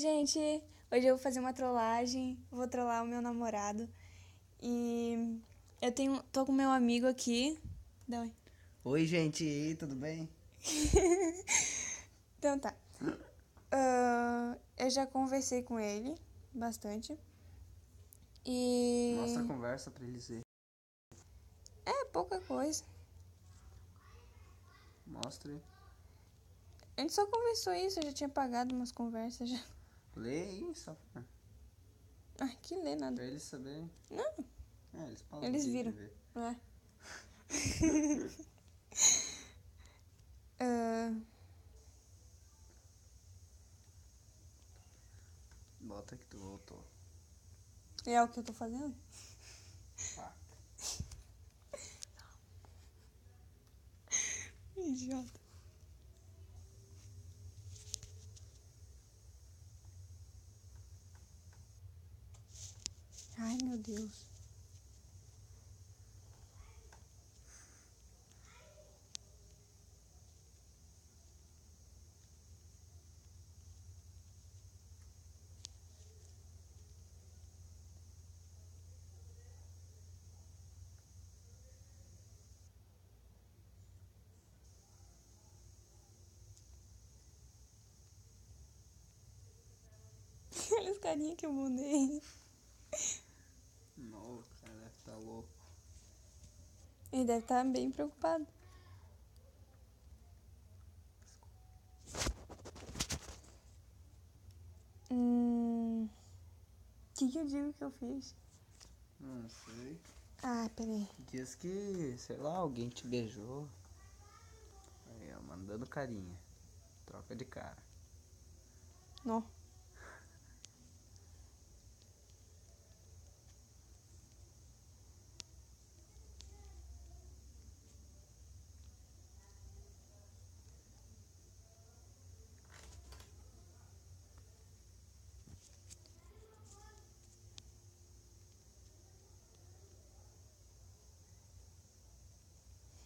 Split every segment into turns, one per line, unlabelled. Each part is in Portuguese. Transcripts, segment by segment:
Gente, hoje eu vou fazer uma trollagem, vou trollar o meu namorado. E tô com meu amigo aqui. Dá oi.
Oi, gente, e aí, tudo bem?
Então tá. Eu já conversei com ele bastante.
Mostra a
E
conversa pra eles verem.
é pouca coisa.
Mostra aí.
A gente só conversou isso, eu já tinha pagado umas conversas já.
Lê aí, só
Ai, que lê nada.
pra eles saberem.
Não,
Eles pausam
eles
o vídeo
viram.
e vê.
É. Ah,
Bota que tu voltou.
é o que eu tô fazendo?
Pá.
Idiota. Ai, meu Deus. Olha os carinha que eu mandei.
Não, o cara deve tá louco.
Ele deve estar bem preocupado. Que eu digo que eu fiz?
Não sei.
Ah, peraí.
Diz que, sei lá, alguém te beijou. Aí, ó, mandando carinha. Troca de cara.
Não.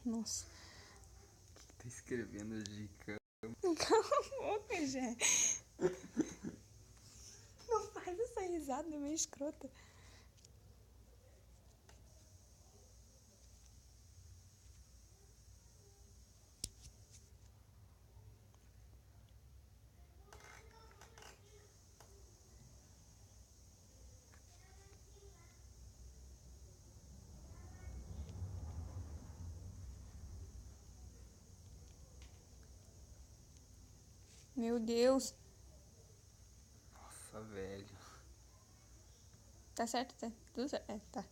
Nossa.
Tá escrevendo dica.
Cala a boca, Jé. Não faz essa risada meio escrota. Meu Deus.
Nossa, velho.
Tá certo? Tá tudo certo? É, tá.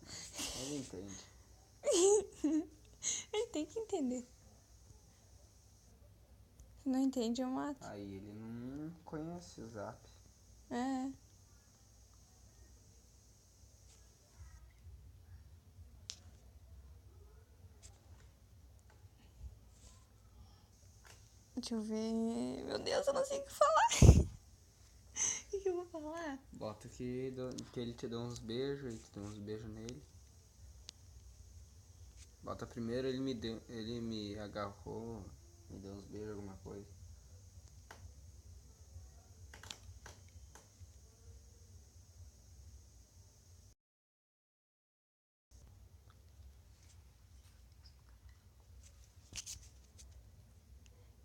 Ele entende.
Ele tem que entender. Se não entende, eu mato.
Aí ele não conhece o Zap.
É. Deixa eu ver. Meu Deus, eu não sei o que falar. O que eu vou falar?
Bota que ele te deu uns beijos e tu deu uns beijos nele. Bota primeiro ele me agarrou, me deu uns beijos, alguma coisa.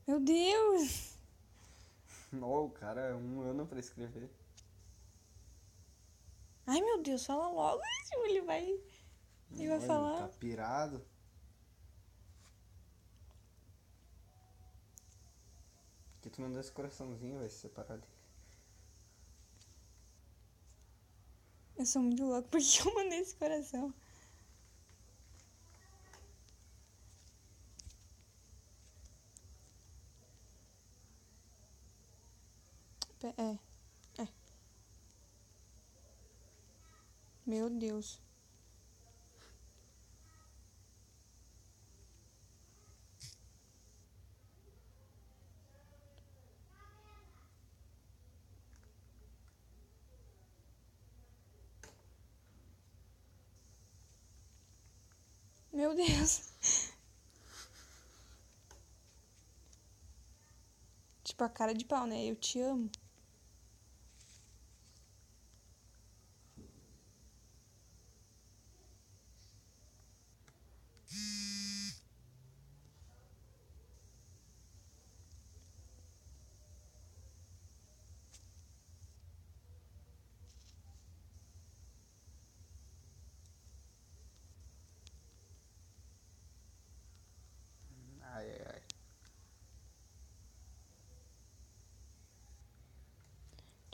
Meu Deus.
Não, o cara é 1 ano pra escrever.
Ai, meu Deus, fala logo. Ele vai. Ele vai
Não, ele
falar.
tá pirado. Que tu mandou esse coraçãozinho, vai se separar dele.
Eu sou muito louco. Por que eu mandei esse coração? É. É. Meu Deus. Meu Deus. Tipo, a cara de pau, né? Eu te amo.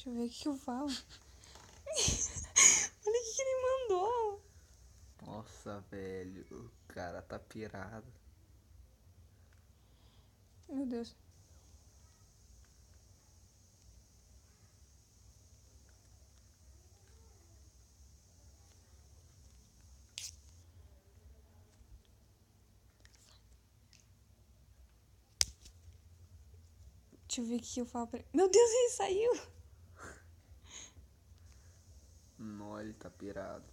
Deixa eu ver o que eu falo. Olha o que ele mandou.
Nossa, velho, o cara tá pirado.
Meu Deus. Deixa eu ver o que eu falo pra ele. Meu Deus, ele saiu.
Nó, ele tá pirado.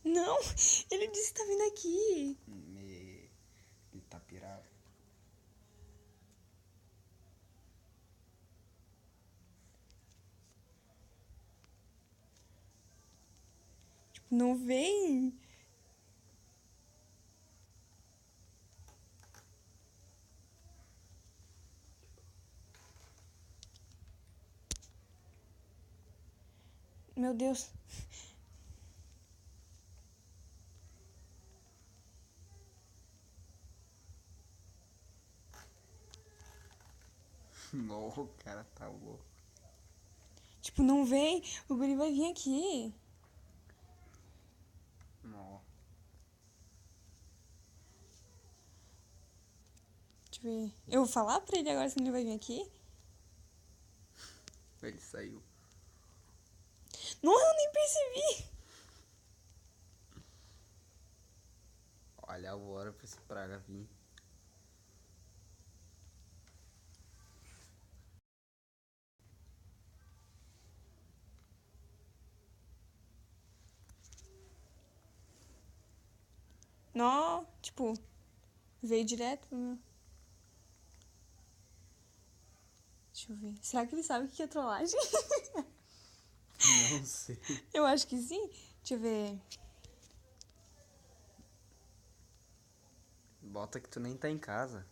Não, ele disse que tá vindo aqui.
Ele tá pirado.
Tipo, não vem. Meu Deus.
Nó, o cara tá louco.
Tipo, não vem. O guri vai vir aqui.
Nó.
Deixa eu ver. Eu vou falar pra ele agora se ele vai vir aqui?
Ele saiu.
Não, eu nem percebi.
Olha a hora pra esse praga vir.
Não, tipo, veio direto pro meu. Deixa eu ver. Será que ele sabe o que é trollagem?
Não sei.
Eu acho que sim. Deixa eu ver.
Bota que tu nem tá em casa.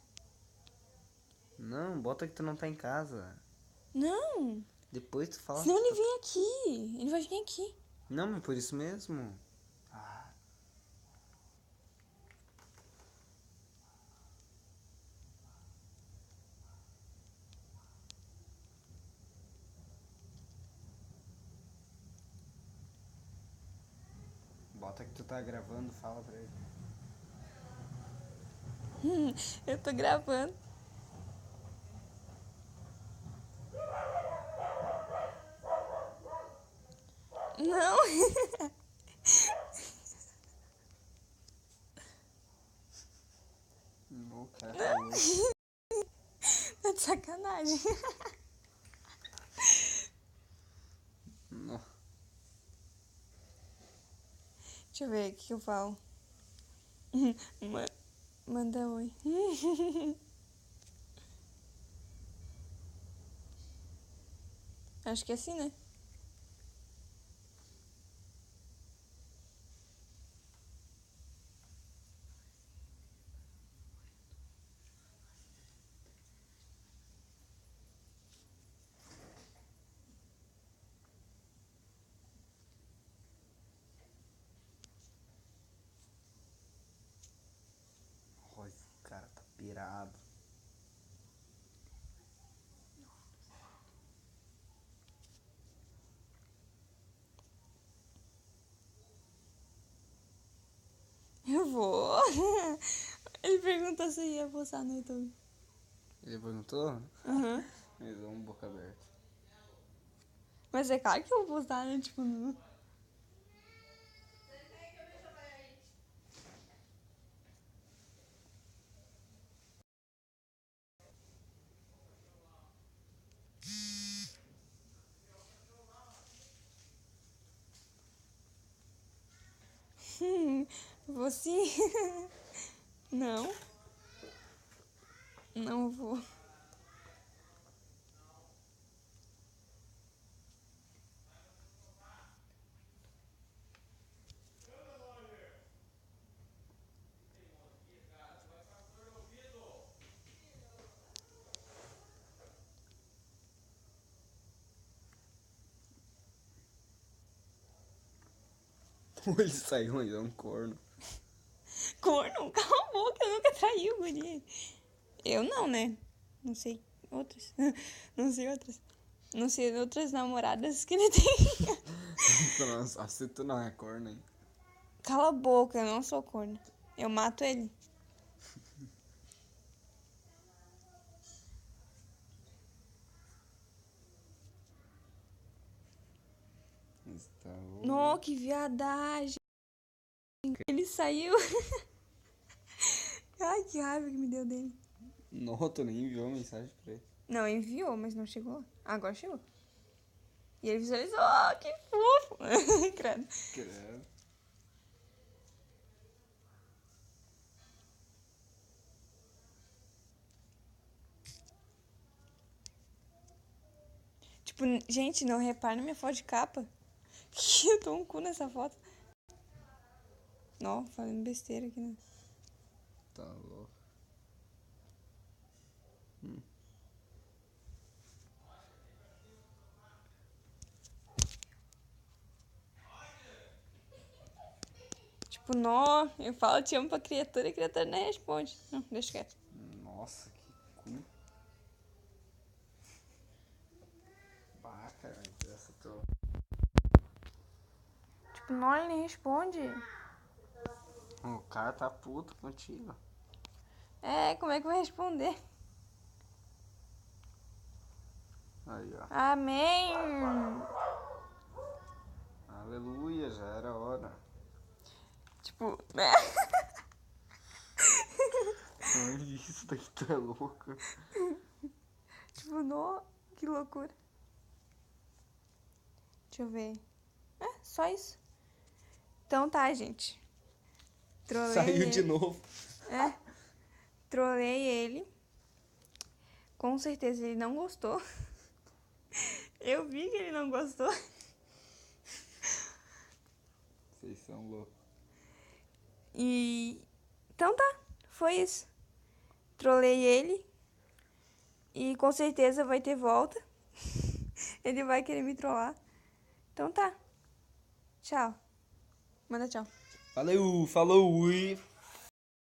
Não, bota que tu não tá em casa.
Não.
Depois tu fala.
Senão ele vem aqui. Ele vai vir aqui.
Não, mas por isso mesmo. Ah. Bota que tu tá gravando, fala pra ele.
Eu tô gravando. Não.
Não, o cara tá louco.
Tá de sacanagem.
Não.
Deixa eu ver o que eu falo. Manda oi. Acho que é assim, né?
Olha, esse cara tá pirado.
Eu vou. Ele perguntou se eu ia postar no YouTube.
Ele perguntou?
Aham.
Eles dão boca aberta.
Mas é claro que eu vou postar, né? Tipo, no... Vou sim. Não. Não vou.
Ele saiu ainda, é um corno.
Corno, cala a boca, eu nunca traí o guri. Eu não, né? Não sei outras. Não sei outras. Não sei outras namoradas que ele tem.
Nossa, se tu não é corno, hein?
Cala a boca, eu não sou corno. Eu mato ele.
Está louco.
Não, que viadagem. Ele saiu. Ai, que raiva que me deu dele.
Não, tu nem enviou mensagem pra ele.
Não, enviou, mas não chegou. Agora chegou. E ele visualizou. Oh, que fofo. Credo.
Credo.
Tipo, gente, não repara na minha foto de capa. Que eu tô um cu nessa foto. Não, falando besteira aqui, né?
Tá louco.
Tipo, nó, eu falo te amo pra criatura e a criatura nem responde. Não, deixa quieto.
Nossa, que cu. Bah, cara, essa tua.
Tipo, nó, ele nem responde.
O cara tá puto contigo.
É, como é que vai responder?
Aí, ó.
Amém.
Aleluia, já era hora.
Tipo, né?
Olha isso daqui, tu é louco.
Tipo, nó, que loucura. Deixa eu ver. É, só isso. Então tá, gente. Trolei
Saiu
ele.
de novo.
É. Trolei ele. Com certeza ele não gostou. Eu vi que ele não gostou.
Vocês são loucos.
E. Então tá. Foi isso. Trolei ele. E com certeza vai ter volta. Ele vai querer me trollar. Então tá. Tchau. Manda tchau.
Valeu, falou, ui.